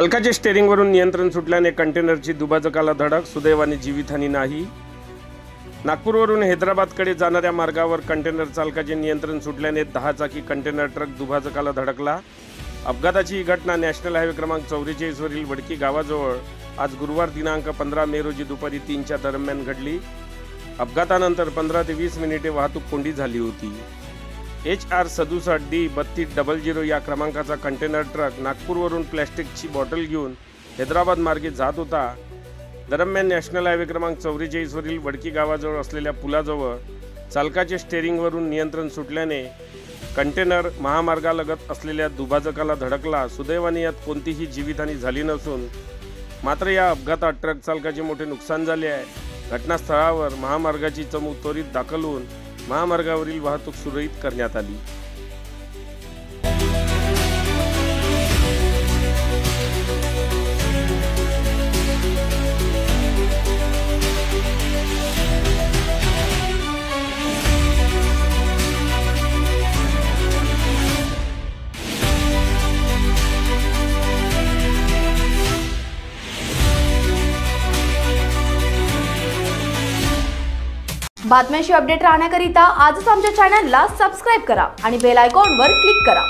चालकाच्या स्टेअरिंगवरून नियंत्रण सुटल्याने कंटेनरची दुभाजकाला धडक, सुदैवाने जीवितहानी नाही। नागपूरवरून हैदराबादकडे जाणाऱ्या मार्गावर कंटेनर चालकाचे नियंत्रण सुटल्याने 10 चाकी कंटेनर ट्रक दुभाजकाला धडकला। अपघाताची ही घटना नॅशनल हायवे क्रमांक 44 वरील वडकी गावाजवळ आज गुरुवार दिनांक 15 मे रोजी दुपारी 3च्या दरम्यान घडली। अपघातानंतर 15 ते 20 मिनिटे वाहतूक कोंडी झाली होती। HR 67D3200 या क्रमांकाचा कंटेनर ट्रक नागपूरवरून प्लॅस्टिकची बॉटल घेऊन हैदराबाद मार्गे जात होता। दरम्यान नॅशनल हायवे क्रमांक 44 वरील वडकी गावाजवळ असलेल्या पुलाजवळ चालकाचे स्टेअरिंगवरून नियंत्रण सुटल्याने कंटेनर महामार्गालगत असलेल्या दुभाजकाला धडकला। सुदैवाने यात कोणतीही जीवितहानी झाली नसून मात्र या अपघातात ट्रक चालकाचे मोठे नुकसान झाले आहे। घटनास्थळावर महामार्गाची चमू त्वरित दाखल होऊन महामार्गावरील वाहतूक सुरळीत करण्यात आली। बातम्यांशी अपडेट राहण्याकरिता आजच आमच्या चॅनलला सबस्क्राइब करा आणि बेल आयकॉनवर क्लिक करा।